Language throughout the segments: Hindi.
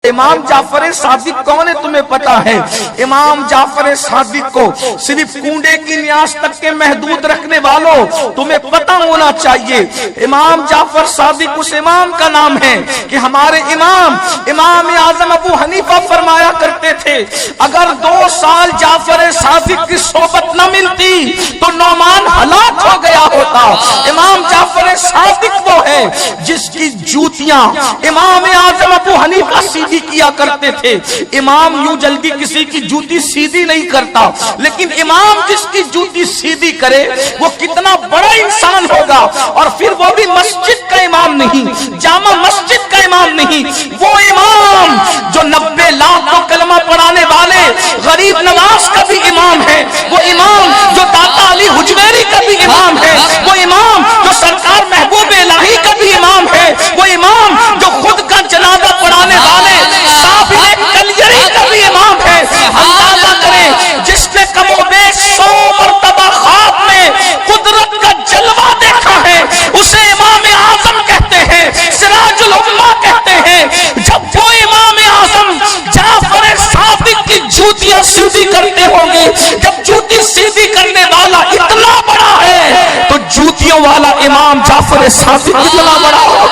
इमाम जाफर सादिक कौन है तुम्हें पता है? इमाम जाफर सादिक को सिर्फ कूड़े की न्यास तक के महदूद रखने वालों तुम्हें पता होना चाहिए। इमाम जाफर सादिक उस इमाम का नाम है कि हमारे इमाम आजम अबू हनीफा फरमाया करते थे, अगर 2 साल जाफर सादिक की सोबत न मिलती तो नौमान हलाक हो गया होता। इमाम जाफर सादिक वो है जिसकी जूतियां इमाम आजम अबू हनीफा सीधी किया करते थे। इमाम यूं जल्दी किसी की जूती सीधी नहीं करता, लेकिन इमाम जिसकी जूती सीधी करे वो कितना बड़ा इंसान होगा। और फिर वो भी मस्जिद का इमाम नहीं, जामा मस्जिद का इमाम नहीं, वो इमाम जो 90 लाख को कलमा पढ़ाने वाले गरीब नवाज का भी इमाम है, वो इमाम जो दाता अली हुजवेरी का भी इमाम है, वो इमाम जो सरकार महबूब इलाही का भी इमाम है, वो इमाम जो खुद का जनाजा पढ़ाने वाले साबिर कलियरी का भी इमाम है। अंदाजा करें, जिसने कमोबेश 100 मरतबा ख्वाब में कुदरत का जलवा देखा है, उसे इमाम आजम कहते हैं, सिराजुल उम्मा कहते हैं। जब वो इमाम आजम जाफर सादिक की जूतियां सीधी करते होंगे, जब जूती सीधी करने वाला इतना बड़ा है तो जूतियों वाला इमाम जाफर सादिक इतना बड़ा होगा।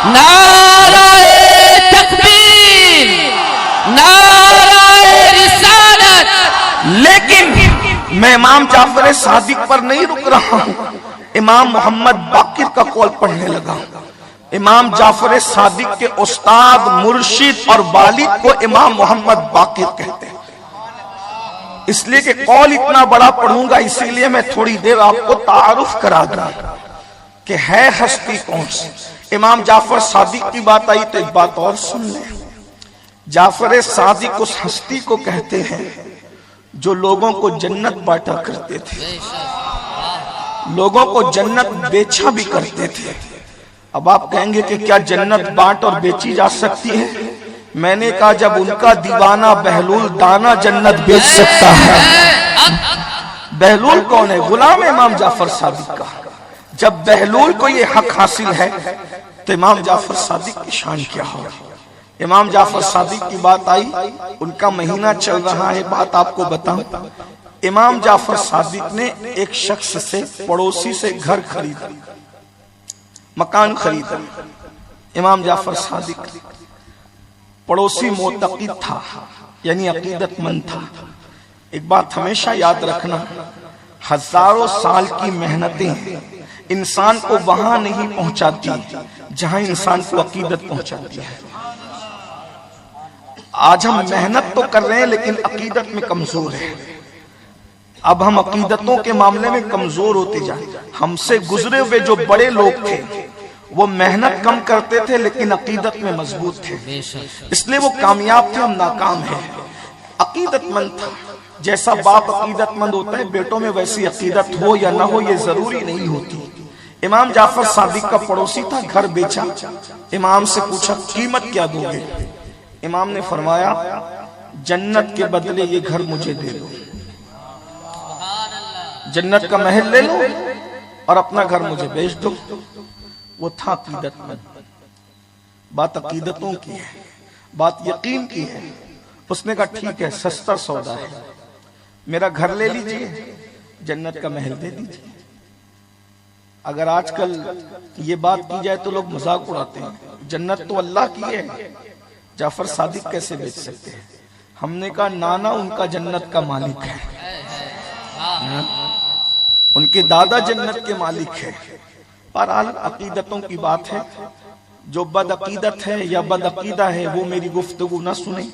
नाराए तकबीर, नाराए रिसालत। लेकिन मैं इमाम जाफर सादिक पर नहीं रुक रहा हूं, इमाम मोहम्मद बाकिर का कौल पढ़ने लगा। इमाम जाफर सादिक के उस्ताद, मुर्शिद और वालिद को इमाम मोहम्मद बाकिर कहते हैं। इसलिए कि कौल इतना बड़ा पढ़ूंगा, इसीलिए मैं थोड़ी देर आपको तारुफ करा दूं कि है हस्ती कौन सी। इमाम जाफर सादिक की बात आई तो एक बात और सुन लें। जाफर सादिक उस हस्ती को कहते हैं जो लोगों को जन्नत बांटा करते थे, लोगों को जन्नत बेचा भी करते थे। अब आप कहेंगे कि क्या जन्नत बांट और बेची जा सकती है? मैंने कहा जब उनका दीवाना बहलूल दाना जन्नत बेच सकता है। बहलूल कौन है? गुलाम इमाम जाफर सादिक का। जब बहलूल को ये हक हासिल है तो इमाम जाफर सादिक की शान क्या हो। इमाम जाफर सादिक की बात आई, उनका महीना चल रहा है। बात आपको बताऊं, इमाम जाफर सादिक ने एक शख्स से, पड़ोसी से घर खरीदा, मकान खरीदा। इमाम जाफर सादिक पड़ोसी मोतक़िद था, यानी अकीदतमंद था। एक बात हमेशा याद रखना, हजारों साल की मेहनतें इंसान को वहां नहीं पहुंचाती जहां इंसान को अकीदत पहुंचाती है। आज हम मेहनत तो कर रहे हैं लेकिन अकीदत में कमजोर है। अब हम अकीदतों के मामले में कमजोर होते जाए। हमसे गुजरे हुए जो बड़े लोग थे वो मेहनत कम करते थे लेकिन अकीदत में मजबूत थे, इसलिए वो कामयाब थे, हम नाकाम हैं। अकीदतमंद था। जैसा बाप अकीदतमंद होता है, बेटों में वैसी अकीदत हो या ना हो ये जरूरी नहीं होती। इमाम जाफर सादिक का पड़ोसी था, घर बेचा। इमाम से पूछा कीमत क्या दोगे? इमाम ने फरमाया जन्नत के बदले ये घर मुझे दे दो, जन्नत का महल ले लो और अपना घर मुझे बेच दो। वो था अकीदतमंद। बात अकीदतों की है, बात यकीन की है। उसने कहा ठीक है, सस्ता सौदा है, मेरा घर ले लीजिए, जन्नत का महल दे दीजिए। अगर आजकल ये बात की जाए तो लोग मजाक उड़ाते हैं, जन्नत तो अल्लाह की है, जाफर सादिक कैसे बेच सकते हैं? हमने कहा नाना उनका जन्नत का मालिक है, उनके दादा जन्नत के मालिक है। पर अकीदतों की बात है। जो बदअकीदत है या बदअकीदा है वो मेरी गुफ्तगू ना सुने,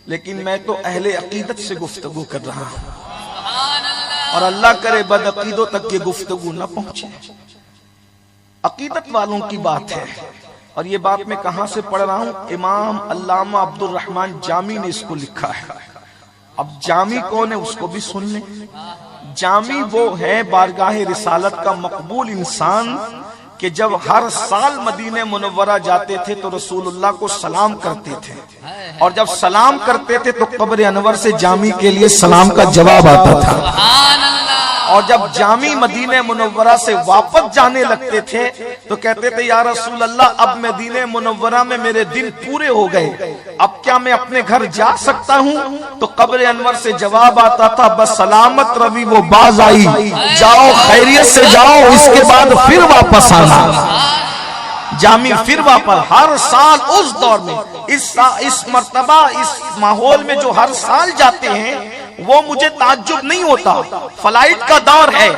लेकिन मैं तो अहले अकीदत से गुफ्तगू कर रहा हूं और अल्लाह करे बदअकीदों तक ये गुफ्तगू ना पहुंचे। अकीदत वालों की बात है। और ये बात मैं कहां से पढ़ रहा हूं? इमाम अल्लामा अब्दुल रहमान जामी ने इसको लिखा है। अब जामी कौन है उसको भी सुन लें। जामी वो है बारगाह रिसालत का मकबूल इंसान कि जब हर साल मदीने मुनव्वरा जाते थे तो रसूलुल्लाह को सलाम करते थे, और जब सलाम करते थे तो कब्र अनवर से जामी के लिए सलाम का जवाब आता था। और जब जामी मदीने मुनव्वरा से वापस जाने लगते थे तो कहते थे या रसूल अल्लाह, अब मदीने मुनव्वरा में मेरे दिन पूरे हो गए, अब क्या मैं अपने घर जा सकता हूँ? तो कब्र अनवर से जवाब आता था, बस सलामत रवि वो बाज आई, जाओ खैरियत से जाओ, इसके बाद फिर वापस आना। जामी फिर वापस हर साल उस दौर में इस मर्तबा इस माहौल में जो हर साल जाते हैं वो मुझे ताज्जुब नहीं होता। फ्लाइट का दौर है,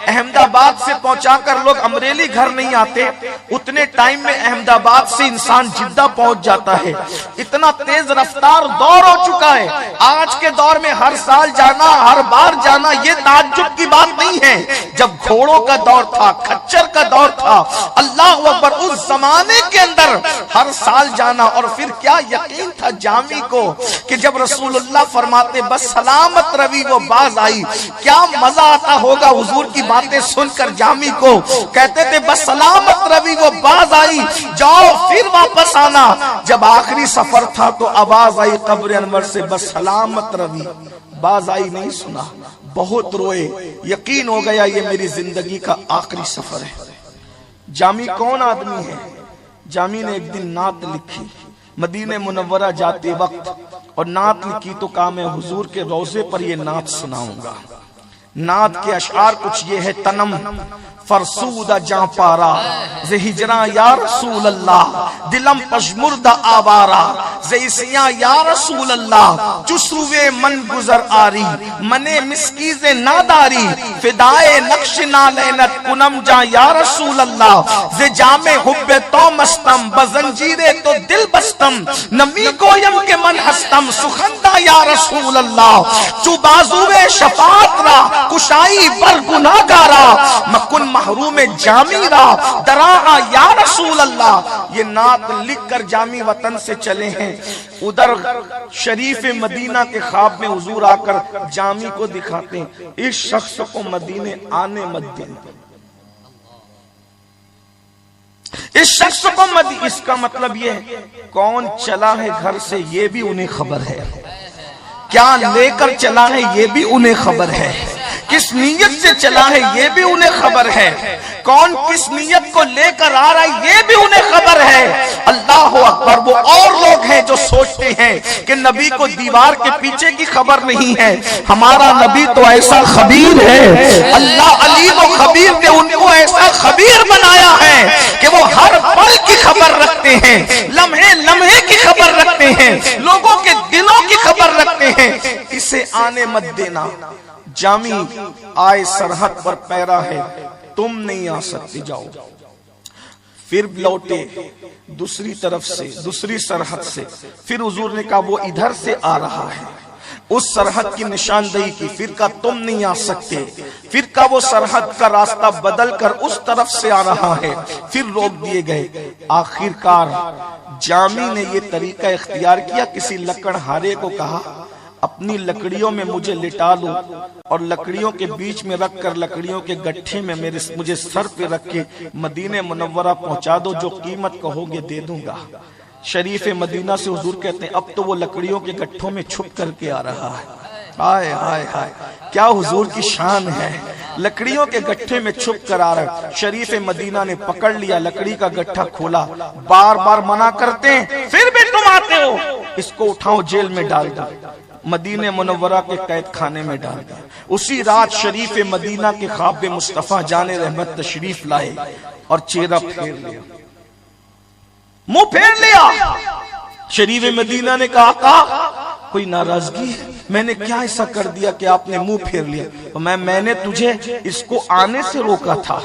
अहमदाबाद से पहुंचाकर लोग अमरेली घर नहीं आते, उतने टाइम में अहमदाबाद से इंसान जिद्दा पहुंच जाता है। इतना तेज रफ्तार दौर हो चुका है। आज के दौर में हर साल जाना, हर बार जाना, ये ताज्जुब की बात नहीं है। जब घोड़ों का दौर था, खच्चर का दौर था, अल्लाह अकबर, उस जमाने के अंदर हर साल जाना। और फिर क्या यकीन था जामी को कि जब रसूलुल्लाह फरमाते बस सलामत रवि वो बाज आई, क्या मजा आता होगा हुजूर की बातें सुनकर। जामी को कहते थे बस सलामत रवि वो बाज आई, जाओ फिर वापस आना। जब आखिरी सफर था तो आवाज आई कब्र अनवर से, बस सलामत रवि बाज आई नहीं सुना। बहुत रोए, यकीन हो गया ये मेरी जिंदगी का आखिरी सफर है। जामी कौन आदमी है? जामी ने एक दिन नात लिखी मदीने मुनव्वरा जाते वक्त, और नात लिखी तो कहा मैं हुजूर के रोजे पर ये नात सुनाऊंगा। नात के अशआर कुछ ये है, तनम फरसूदा जा पारा जे हिजरा या रसूल अल्लाह, दिलम पशमुर्दा आवारा जे इसिया या रसूल अल्लाह, चुसरुवे मन गुजर आरी मने मिस्कीजे नादारी, फिदाए नक्श नालैनत कुनम जा या रसूल अल्लाह, जे जामे हुब्बे तो मस्तम बजंजीरे तो दिल बस्तम, नमी गोयम के मन हस्तम सुखंदा या रसूल अल्लाह, चुबाजुवे शफात रा कुशाई पर गुनाहगारा, मकुन महरूम जामीरा दराहा या रसूल अल्लाह। ये नात लिखकर जामी वतन से चले हैं। उधर शरीफ मदीना के ख्वाब में हुजूर आकर जामी को दिखाते हैं, इस शख्स को मदीने आने मत देना, इस शख्स को मत। इसका मतलब ये कौन चला है घर से ये भी उन्हें खबर है, क्या लेकर चला है ये भी उन्हें खबर है, किस नीयत से चला है ये भी उन्हें खबर है, कौन किस नीयत को लेकर आ रहा है ये भी उन्हें खबर है। अल्लाह अकबर। वो और लोग हैं जो सोचते हैं कि नबी को दीवार के पीछे की खबर नहीं है, हमारा नबी तो ऐसा खबीर है, अल्लाह अलीम और खबीर ने उनको ऐसा खबीर बनाया है कि वो हर पल की खबर रखते हैं, लम्हे लम्हे की खबर रखते हैं, लोगों के दिलों की खबर रखते हैं। इसे आने मत देना। जामी आए सरहद पर पैरा है, तुम नहीं आ सकते, जाओ। फिर लौटे दूसरी तरफ से, दूसरी सरहद से, फिर हुजूर ने कहा वो इधर से आ रहा है, उस सरहद की निशानदेही की। फिर का तुम नहीं आ सकते, फिर का वो सरहद का रास्ता बदल कर उस तरफ से आ रहा है, फिर रोक दिए गए। आखिरकार जामी ने ये तरीका इख्तियार किया, किसी लकड़हारे को कहा अपनी लकड़ियों में मुझे लिटा लो और लकड़ियों के बीच में रखकर लकड़ियों के गट्ठे में मुझे सर पे रख के मदीने मुनव्वरा पहुंचा दो, जो कीमत कहोगे दे दूंगा। शरीफ मदीना से हुजूर कहते हैं अब तो वो लकड़ियों के गट्ठों में छुप करके आ रहा है। हाय हाय हाय, क्या हुजूर की शान है, लकड़ियों के गट्ठे में छुप कर आ रहा है। शरीफ मदीना ने पकड़ लिया, लकड़ी का गट्ठा खोला, बार बार मना करते हैं, फिर भी तुम आते हो, इसको उठाओ जेल में डाल दो। मदीने मुनव्वरा के कैद खाने में डाल दिया। उसी रात शरीफ मदीना के ख्वाब में मुस्तफा जाने रहमत तशरीफ लाए और चेहरा फेर लिया, मुंह फेर लिया। शरीफ मदीना ने कहा कोई नाराजगी, मैंने क्या ऐसा कर दिया कि आपने मुंह फेर लिया? तो मैंने तुझे इसको आने से रोका था,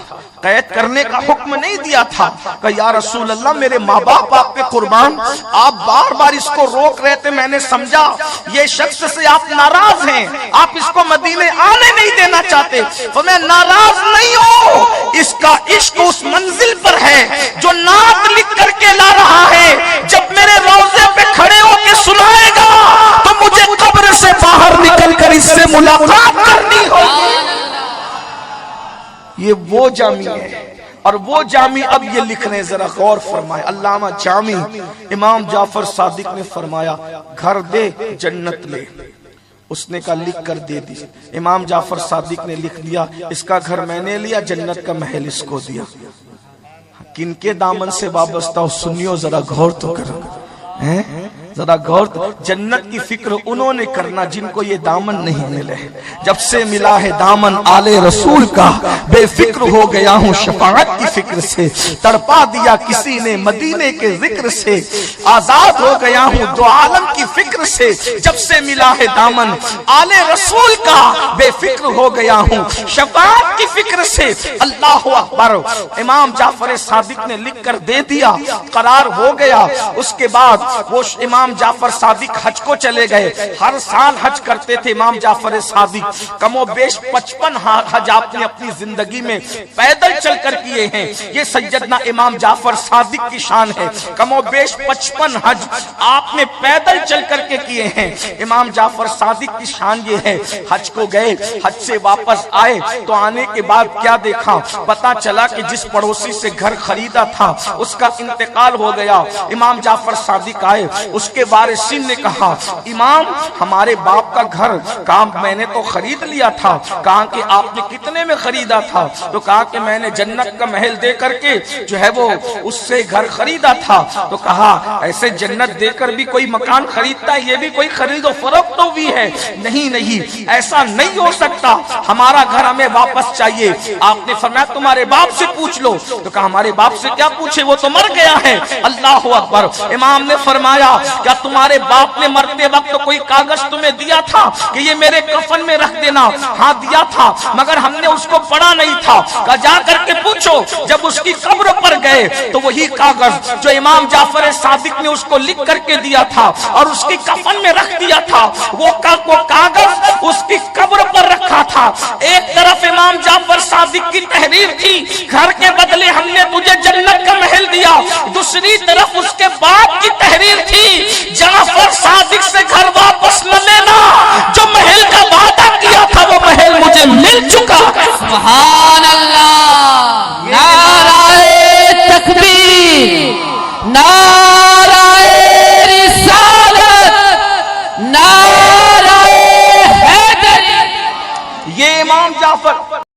कैद करने का हुक्म नहीं दिया था। कहा या रसूल अल्लाह मेरे माँ बाप आप पे कुर्बान, आप बार बार इसको रोक रहे थे, मैंने समझा ये शख्स से आप नाराज हैं, आप इसको मदीने आने नहीं देना चाहते। तो मैं नाराज नहीं हूँ, इसका इश्क उस मंजिल पर है जो नात लिख करके ला रहा है। जब मेरे रोजे पे खड़े होकर सुनाएगा तो मुझे कब्र से बाहर निकल कर इससे मुलाकात करनी होगी। ये वो जामी है, और वो जामी अब ये लिख रहे हैं, जरा गौर फरमाए। अल्लामा जामी इमाम जाफर सादिक ने फरमाया घर दे जन्नत ले, उसने कहा लिख कर दे दी। इमाम जाफर सादिक ने लिख दिया, इसका घर मैंने लिया, जन्नत का महल इसको दिया। किनके दामन से वाबस्ता हो सुनियो, जरा गौर तो करो, हैं जरा गौर। जन्नत की फिक्र उन्होंने करना जिनको ये दामन नहीं मिले। जब से मिला है दामन आले रसूल का, बेफिक्र हो गया हूँ शफाअत की फिक्र से। तड़पा दिया किसी ने मदीने के जिक्र से, आजाद हो गया हूँ दो आलम की फिक्र से। जब से मिला है दामन आले रसूल का, बेफिक्र हो गया हूँ शफाअत की फिक्र से। अल्लाह अकबर। इमाम जाफर सादिक ने लिख कर दे दिया, करार हो गया। उसके बाद वो इमाम जाफर सादिक हज को चले गए। हर साल हज करते थे इमाम जाफर सादिक। कमोबेश 55 हज आपने अपनी जिंदगी में पैदल चलकर किए हैं। ये सैयदना इमाम जाफर सादिक की शान है। कमोबेश 55 हज आपने पैदल चल करके किए हैं। इमाम जाफर सादिक की शान ये है, हज को गए, हज से वापस आए तो आने के बाद क्या देखा, पता चला कि जिस पड़ोसी से घर खरीदा था उसका इंतकाल हो गया। इमाम जाफर सादिक आए, उसके वारिसिन ने कहा, इमाम हमारे बाप का घर। कहा मैंने तो खरीद लिया था। कहा कि आपने कितने में खरीदा था? तो कहा कि मैंने जन्नत का महल दे करके जो है वो उससे घर खरीदा था। तो कहा ऐसे जन्नत देकर भी कोई मकान खरीदता है? ये भी कोई खरीदो फरोख्त तो भी है? नहीं नहीं, ऐसा नहीं हो सकता, हमारा घर हमें वापस चाहिए। आपने फरमाया तुम्हारे बाप से पूछ लो। तो कहा हमारे बाप से क्या पूछे, वो तो मर गया है। अल्लाह अकबर। इमाम ने फरमाया क्या तुम्हारे बाप ने मरते वक्त कोई कागज तुम्हें दिया था कि ये मेरे कफन में रख देना? हाँ दिया था, मगर हमने उसको पढ़ा नहीं था। कहा जा करके पूछो। जब उसकी कब्र पर गए तो वही कागज जो इमाम जाफर सादिक ने उसको लिख करके दिया था और उसकी कफन में रख दिया था, वो कागज उसकी कब्र पर रखा था। एक तरफ इमाम जाफर सादिक की तहरीर थी, घर के बदले हमने तुझे जन्नत का महल दिया। दूसरी तरफ उसके बाप की तहरीर थी, जाफर सादिक से घर वापस न लेना, जो महल का वादा किया था वो महल मुझे मिल चुका है।